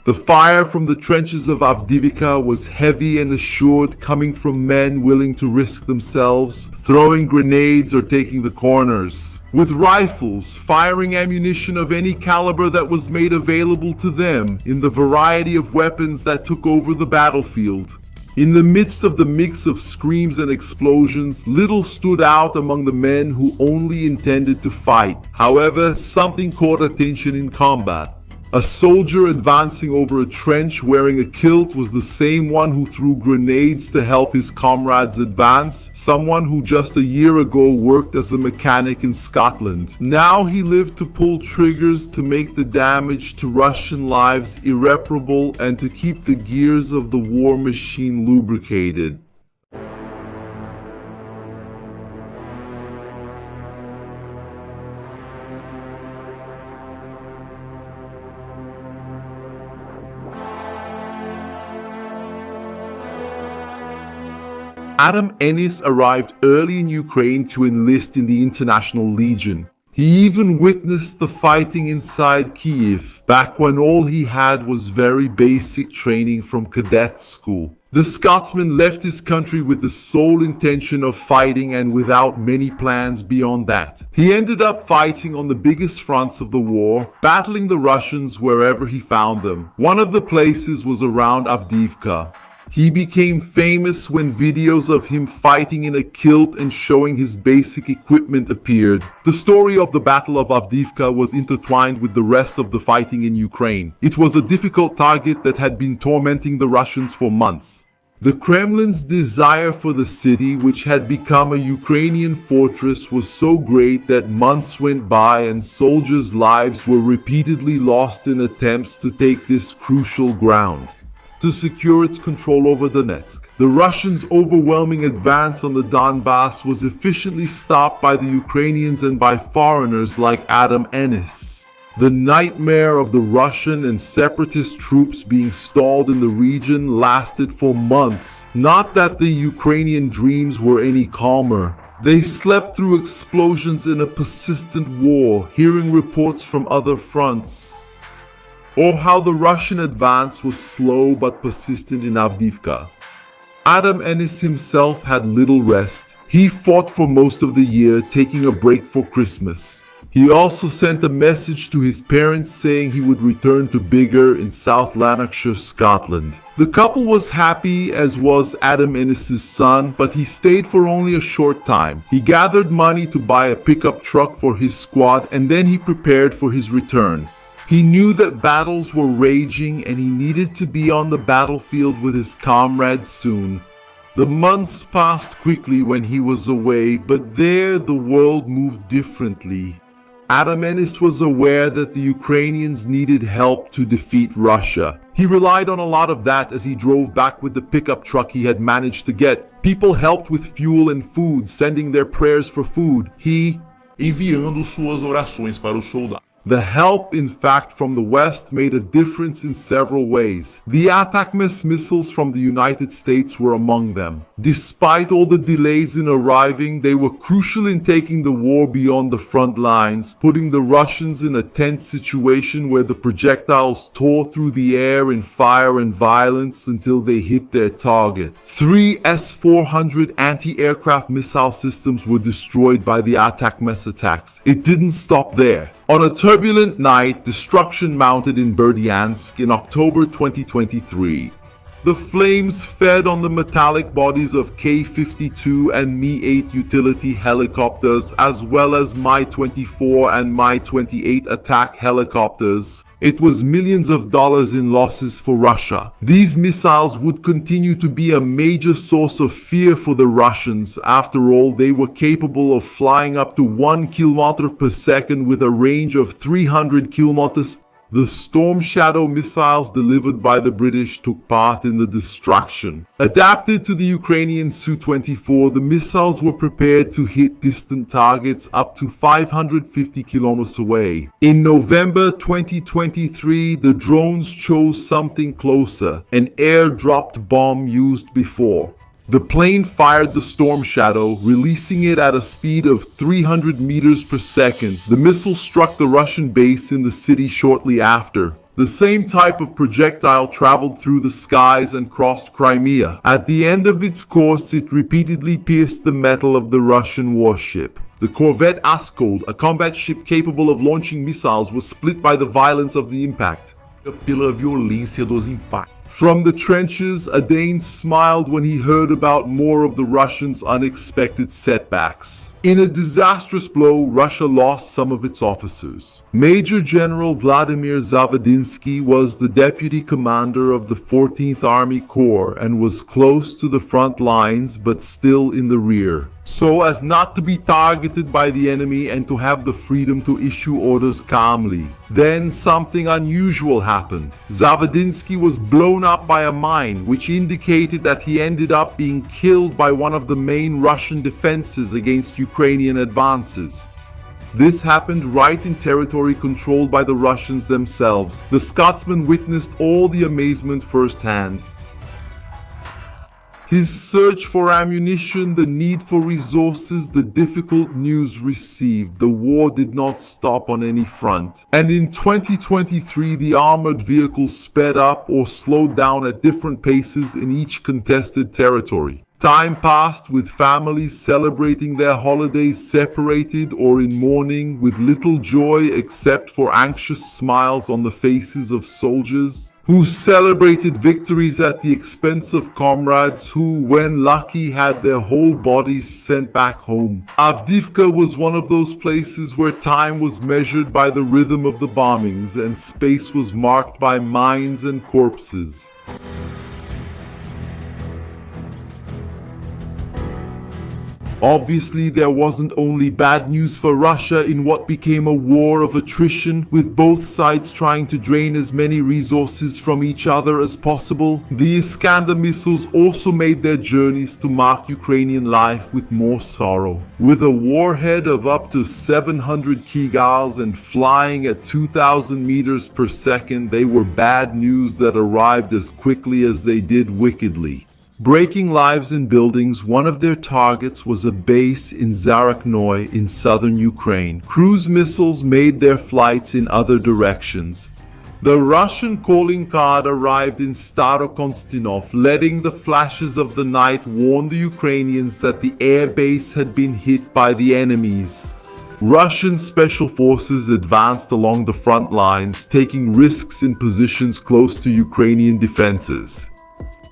The fire from the trenches of Avdiivka was heavy and assured, coming from men willing to risk themselves, throwing grenades or taking the corners. With rifles, firing ammunition of any caliber that was made available to them in the variety of weapons that took over the battlefield. In the midst of the mix of screams and explosions, little stood out among the men who only intended to fight. However, something caught attention in combat. A soldier advancing over a trench wearing a kilt was the same one who threw grenades to help his comrades advance, someone who just a year ago worked as a mechanic in Scotland. Now he lived to pull triggers to make the damage to Russian lives irreparable and to keep the gears of the war machine lubricated. Ennis arrived early in Ukraine to enlist in the International Legion. He even witnessed the fighting inside Kyiv, back when all he had was very basic training from cadet school. The Scotsman left his country with the sole intention of fighting and without many plans beyond that. He ended up fighting on the biggest fronts of the war, battling the Russians wherever he found them. One of the places was around Avdiivka. He became famous when videos of him fighting in a kilt and showing his basic equipment appeared. The story of the Battle of Avdiivka was intertwined with the rest of the fighting in Ukraine. It was a difficult target that had been tormenting the Russians for months. The Kremlin's desire for the city, which had become a Ukrainian fortress, was so great that months went by and soldiers' lives were repeatedly lost in attempts to take this crucial ground. To secure its control over Donetsk, the Russians' overwhelming advance on the Donbass was efficiently stopped by the Ukrainians and by foreigners like Ennis. The nightmare of the Russian and separatist troops being stalled in the region lasted for months. Not that the Ukrainian dreams were any calmer. They slept through explosions in a persistent war, hearing reports from other fronts. Or how the Russian advance was slow but persistent in Avdiivka. Ennis himself had little rest. He fought for most of the year, taking a break for Christmas. He also sent a message to his parents saying he would return to Brigade in South Lanarkshire, Scotland. The couple was happy, as was Ennis's son, but he stayed for only a short time. He gathered money to buy a pickup truck for his squad and then he prepared for his return. He knew that battles were raging and he needed to be on the battlefield with his comrades soon. The months passed quickly when he was away, but there the world moved differently. Ennis was aware that the Ukrainians needed help to defeat Russia. He relied on a lot of that as he drove back with the pickup truck he had managed to get. People helped with fuel and food, sending their prayers for food. He enviando suas orações para os soldados. The help, in fact, from the West made a difference in several ways. The ATACMS missiles from the United States were among them. Despite all the delays in arriving, they were crucial in taking the war beyond the front lines, putting the Russians in a tense situation where the projectiles tore through the air in fire and violence until they hit their target. 3 S-400 anti-aircraft missile systems were destroyed by the ATACMS attacks. It didn't stop there. On a turbulent night, destruction mounted in Berdyansk in October 2023. The flames fed on the metallic bodies of K-52 and Mi-8 utility helicopters, as well as Mi-24 and Mi-28 attack helicopters. It was millions of dollars in losses for Russia. These missiles would continue to be a major source of fear for the Russians. After all, they were capable of flying up to 1 kilometer per second with a range of 300 kilometers. The Storm Shadow missiles delivered by the British took part in the destruction. Adapted to the Ukrainian Su-24, the missiles were prepared to hit distant targets up to 550 kilometers away. In November 2023, the drones chose something closer, an air-dropped bomb used before. The plane fired the Storm Shadow, releasing it at a speed of 300 meters per second. The missile struck the Russian base in the city shortly after. The same type of projectile traveled through the skies and crossed Crimea. At the end of its course, it repeatedly pierced the metal of the Russian warship. The corvette Askold, a combat ship capable of launching missiles, was split by the violence of the impact. Pela violência dos impactos. From the trenches, a Dane smiled when he heard about more of the Russians' unexpected setbacks. In a disastrous blow, Russia lost some of its officers. Major General Vladimir Zavadinsky was the deputy commander of the 14th Army Corps and was close to the front lines but still in the rear, so as not to be targeted by the enemy and to have the freedom to issue orders calmly. Then something unusual happened. Zavadinsky was blown up by a mine, which indicated that he ended up being killed by one of the main Russian defenses against Ukrainian advances. This happened right in territory controlled by the Russians themselves. The Scotsman witnessed all the amazement firsthand. His search for ammunition, the need for resources, the difficult news received. The war did not stop on any front. And in 2023, the armored vehicles sped up or slowed down at different paces in each contested territory. Time passed with families celebrating their holidays separated or in mourning, with little joy except for anxious smiles on the faces of soldiers who celebrated victories at the expense of comrades who, when lucky, had their whole bodies sent back home. Avdiivka was one of those places where time was measured by the rhythm of the bombings and space was marked by mines and corpses. Obviously, there wasn't only bad news for Russia in what became a war of attrition, with both sides trying to drain as many resources from each other as possible. The Iskander missiles also made their journeys to mark Ukrainian life with more sorrow. With a warhead of up to 700 kilograms and flying at 2,000 meters per second, they were bad news that arrived as quickly as they did wickedly. Breaking lives in buildings, one of their targets was a base in Zaraknoy in southern Ukraine. Cruise missiles made their flights in other directions. The Russian calling card arrived in Starokonstinov, letting the flashes of the night warn the Ukrainians that the air base had been hit by the enemies. Russian special forces advanced along the front lines, taking risks in positions close to Ukrainian defenses.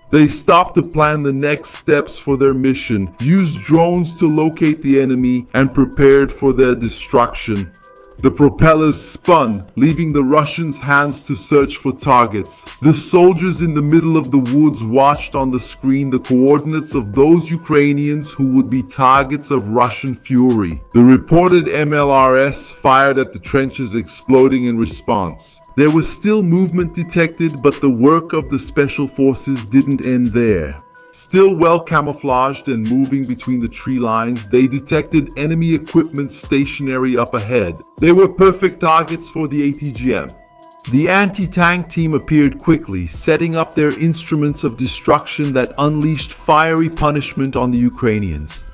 They stopped to plan the next steps for their mission, used drones to locate the enemy, and prepared for their destruction. The propellers spun, leaving the Russians' hands to search for targets. The soldiers in the middle of the woods watched on the screen the coordinates of those Ukrainians who would be targets of Russian fury. The reported MLRS fired at the trenches, exploding in response. There was still movement detected, but the work of the special forces didn't end there. Still well camouflaged and moving between the tree lines, they detected enemy equipment stationary up ahead. They were perfect targets for the ATGM. The anti-tank team appeared quickly, setting up their instruments of destruction that unleashed fiery punishment on the Ukrainians.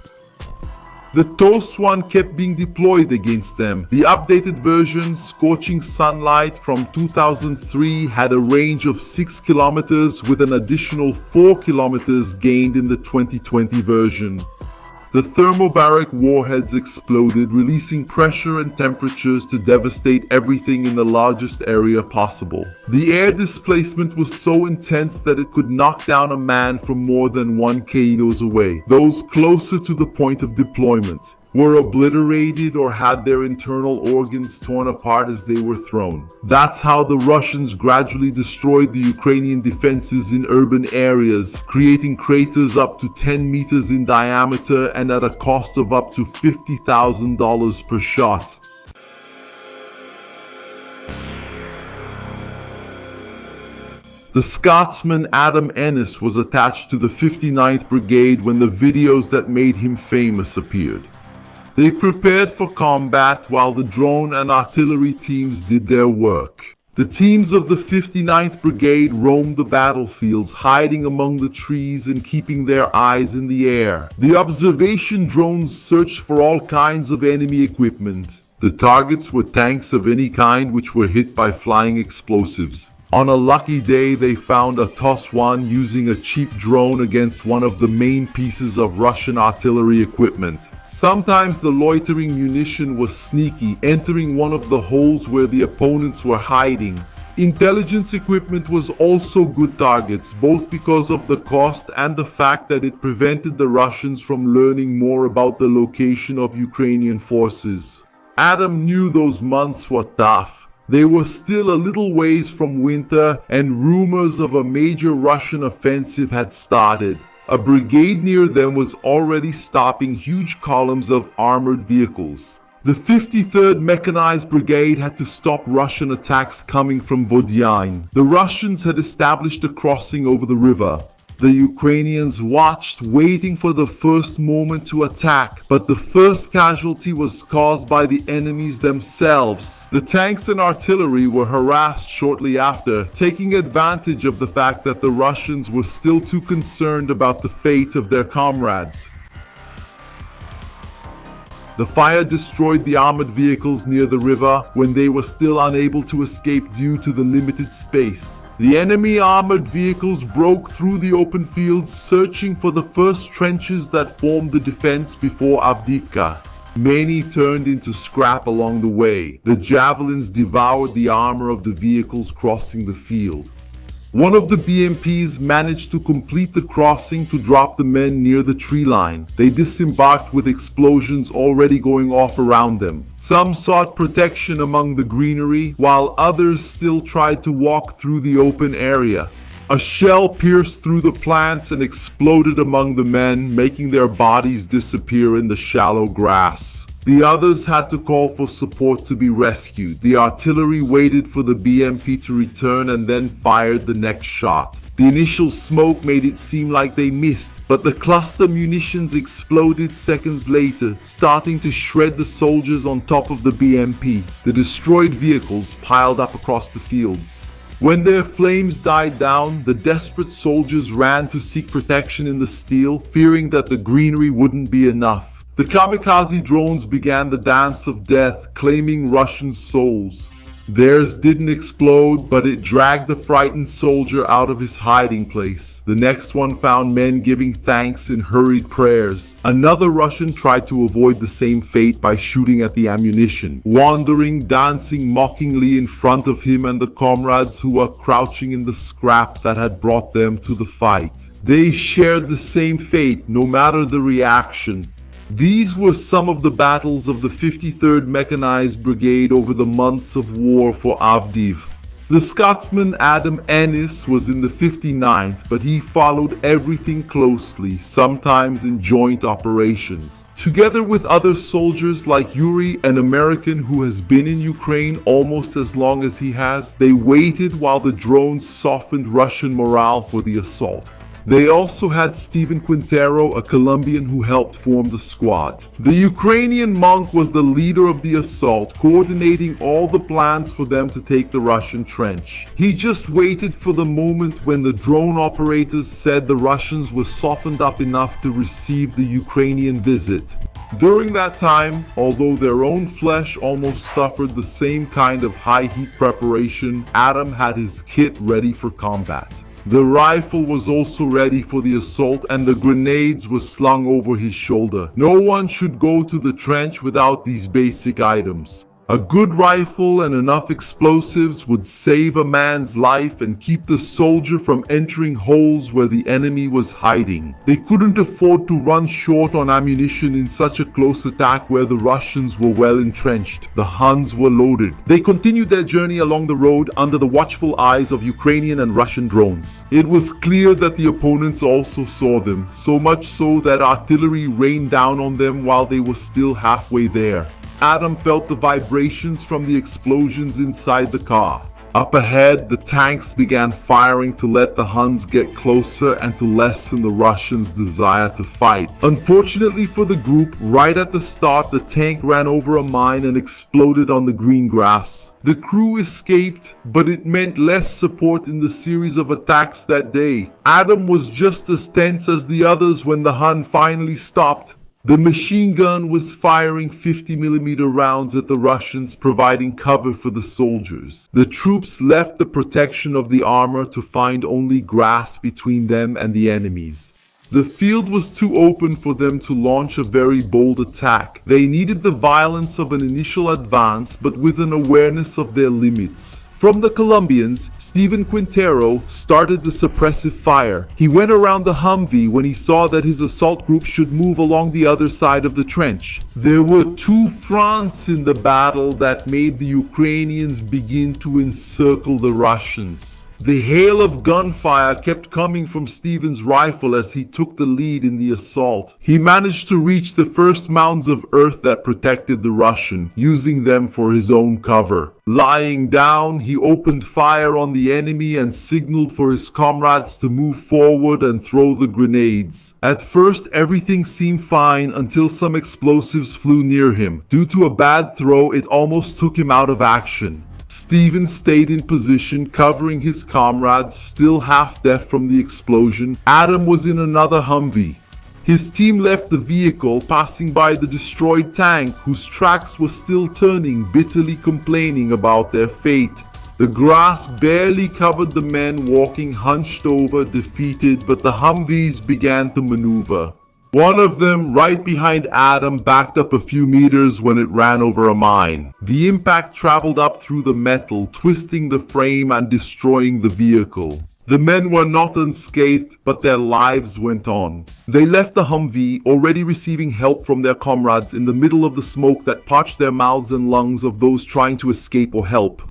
The TOS-1 kept being deployed against them. The updated version, Scorching Sunlight from 2003, had a range of 6 kilometers with an additional 4 kilometers gained in the 2020 version. The thermobaric warheads exploded, releasing pressure and temperatures to devastate everything in the largest area possible. The air displacement was so intense that it could knock down a man from more than 1 km away. Those closer to the point of deployment were obliterated or had their internal organs torn apart as they were thrown. That's how the Russians gradually destroyed the Ukrainian defenses in urban areas, creating craters up to 10 meters in diameter and at a cost of up to $50,000 per shot. The Scotsman Adam Ennis was attached to the 59th Brigade when the videos that made him famous appeared. They prepared for combat while the drone and artillery teams did their work. The teams of the 59th Brigade roamed the battlefields, hiding among the trees and keeping their eyes in the air. The observation drones searched for all kinds of enemy equipment. The targets were tanks of any kind which were hit by flying explosives. On a lucky day, they found a TOS-1 using a cheap drone against one of the main pieces of Russian artillery equipment. Sometimes the loitering munition was sneaky, entering one of the holes where the opponents were hiding. Intelligence equipment was also good targets, both because of the cost and the fact that it prevented the Russians from learning more about the location of Ukrainian forces. Adam knew those months were tough. They were still a little ways from winter, and rumors of a major Russian offensive had started. A brigade near them was already stopping huge columns of armored vehicles. The 53rd Mechanized Brigade had to stop Russian attacks coming from Vodyan. The Russians had established a crossing over the river. The Ukrainians watched, waiting for the first moment to attack, but the first casualty was caused by the enemies themselves. The tanks and artillery were harassed shortly after, taking advantage of the fact that the Russians were still too concerned about the fate of their comrades. The fire destroyed the armored vehicles near the river when they were still unable to escape due to the limited space. The enemy armored vehicles broke through the open fields, searching for the first trenches that formed the defense before Avdiivka. Many turned into scrap along the way. The javelins devoured the armor of the vehicles crossing the field. One of the BMPs managed to complete the crossing to drop the men near the tree line. They disembarked with explosions already going off around them. Some sought protection among the greenery, while others still tried to walk through the open area. A shell pierced through the plants and exploded among the men, making their bodies disappear in the shallow grass. The others had to call for support to be rescued. The artillery waited for the BMP to return and then fired the next shot. The initial smoke made it seem like they missed, but the cluster munitions exploded seconds later, starting to shred the soldiers on top of the BMP. The destroyed vehicles piled up across the fields. When their flames died down, the desperate soldiers ran to seek protection in the steel, fearing that the greenery wouldn't be enough. The kamikaze drones began the dance of death, claiming Russian souls. Theirs didn't explode, but it dragged the frightened soldier out of his hiding place. The next one found men giving thanks in hurried prayers. Another Russian tried to avoid the same fate by shooting at the ammunition, wandering, dancing mockingly in front of him and the comrades who were crouching in the scrap that had brought them to the fight. They shared the same fate, no matter the reaction. These were some of the battles of the 53rd Mechanized Brigade over the months of war for Avdiivka. The Scotsman Adam Ennis was in the 59th, but he followed everything closely, sometimes in joint operations. Together with other soldiers like Yuri, an American who has been in Ukraine almost as long as he has, they waited while the drones softened Russian morale for the assault. They also had Steven Quintero, a Colombian who helped form the squad. The Ukrainian monk was the leader of the assault, coordinating all the plans for them to take the Russian trench. He just waited for the moment when the drone operators said the Russians were softened up enough to receive the Ukrainian visit. During that time, although their own flesh almost suffered the same kind of high heat preparation, Adam had his kit ready for combat. The rifle was also ready for the assault and the grenades were slung over his shoulder. No one should go to the trench without these basic items. A good rifle and enough explosives would save a man's life and keep the soldier from entering holes where the enemy was hiding. They couldn't afford to run short on ammunition in such a close attack where the Russians were well entrenched. The Huns were loaded. They continued their journey along the road under the watchful eyes of Ukrainian and Russian drones. It was clear that the opponents also saw them, so much so that artillery rained down on them while they were still halfway there. Adam felt the vibrations from the explosions inside the car. Up ahead, the tanks began firing to let the Huns get closer and to lessen the Russians' desire to fight. Unfortunately for the group, right at the start, the tank ran over a mine and exploded on the green grass. The crew escaped, but it meant less support in the series of attacks that day. Adam was just as tense as the others when the Hun finally stopped. The machine gun was firing 50mm rounds at the Russians, providing cover for the soldiers. The troops left the protection of the armor to find only grass between them and the enemies. The field was too open for them to launch a very bold attack. They needed the violence of an initial advance, but with an awareness of their limits. From the Colombians, Steven Quintero started the suppressive fire. He went around the Humvee when he saw that his assault group should move along the other side of the trench. There were two fronts in the battle that made the Ukrainians begin to encircle the Russians. The hail of gunfire kept coming from Steven's rifle as he took the lead in the assault. He managed to reach the first mounds of earth that protected the Russian, using them for his own cover. Lying down, he opened fire on the enemy and signaled for his comrades to move forward and throw the grenades. At first, everything seemed fine until some explosives flew near him. Due to a bad throw, it almost took him out of action. Steven stayed in position, covering his comrades, still half deaf from the explosion. Adam was in another Humvee. His team left the vehicle, passing by the destroyed tank, whose tracks were still turning, bitterly complaining about their fate. The grass barely covered the men walking hunched over, defeated, but the Humvees began to maneuver. One of them, right behind Adam, backed up a few meters when it ran over a mine. The impact traveled up through the metal, twisting the frame and destroying the vehicle. The men were not unscathed, but their lives went on. They left the Humvee, already receiving help from their comrades, in the middle of the smoke that parched their mouths and lungs of those trying to escape or help.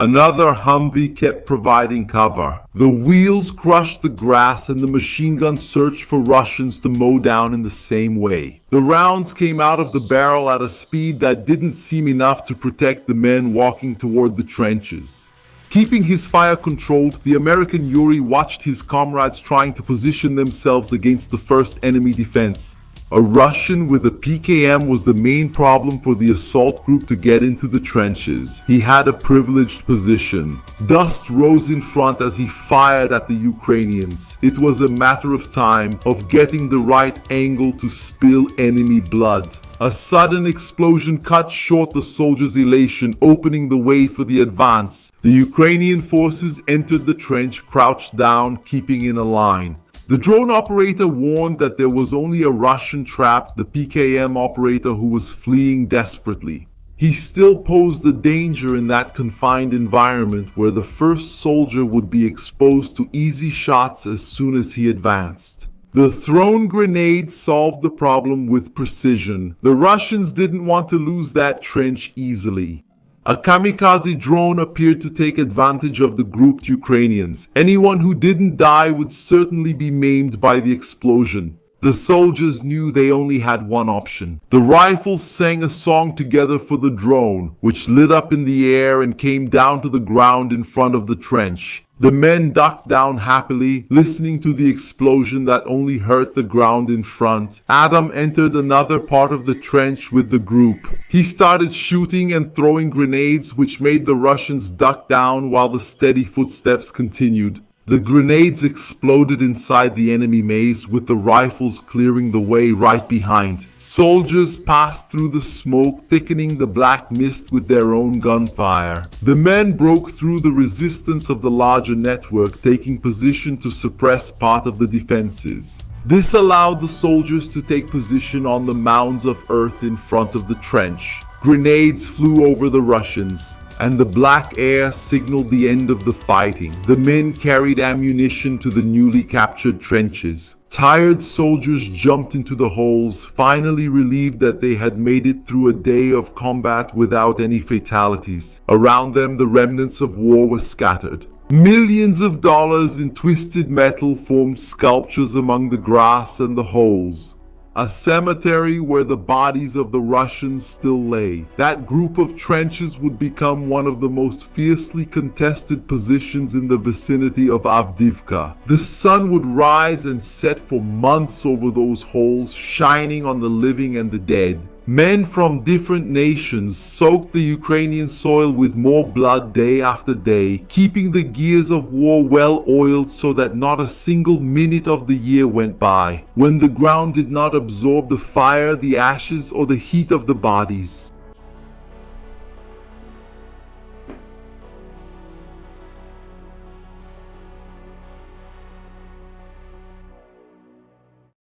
Another Humvee kept providing cover. The wheels crushed the grass and the machine gun searched for Russians to mow down in the same way. The rounds came out of the barrel at a speed that didn't seem enough to protect the men walking toward the trenches. Keeping his fire controlled, the American Yuri watched his comrades trying to position themselves against the first enemy defense. A Russian with a PKM was the main problem for the assault group to get into the trenches. He had a privileged position. Dust rose in front as he fired at the Ukrainians. It was a matter of time, of getting the right angle to spill enemy blood. A sudden explosion cut short the soldiers' elation, opening the way for the advance. The Ukrainian forces entered the trench, crouched down, keeping in a line. The drone operator warned that there was only a Russian trapped, the PKM operator who was fleeing desperately. He still posed a danger in that confined environment where the first soldier would be exposed to easy shots as soon as he advanced. The thrown grenade solved the problem with precision. The Russians didn't want to lose that trench easily. A kamikaze drone appeared to take advantage of the grouped Ukrainians. Anyone who didn't die would certainly be maimed by the explosion. The soldiers knew they only had one option. The rifles sang a song together for the drone, which lit up in the air and came down to the ground in front of the trench. The men ducked down happily, listening to the explosion that only hurt the ground in front. Adam entered another part of the trench with the group. He started shooting and throwing grenades, which made the Russians duck down while the steady footsteps continued. The grenades exploded inside the enemy maze, with the rifles clearing the way right behind. Soldiers passed through the smoke, thickening the black mist with their own gunfire. The men broke through the resistance of the larger network, taking position to suppress part of the defenses. This allowed the soldiers to take position on the mounds of earth in front of the trench. Grenades flew over the Russians, and the black air signaled the end of the fighting. The men carried ammunition to the newly captured trenches. Tired soldiers jumped into the holes, finally relieved that they had made it through a day of combat without any fatalities. Around them, the remnants of war were scattered. Millions of dollars in twisted metal formed sculptures among the grass and the holes. A cemetery where the bodies of the Russians still lay. That group of trenches would become one of the most fiercely contested positions in the vicinity of Avdiivka. The sun would rise and set for months over those holes, shining on the living and the dead. Men from different nations soaked the Ukrainian soil with more blood day after day, keeping the gears of war well oiled so that not a single minute of the year went by when the ground did not absorb the fire, the ashes, or the heat of the bodies.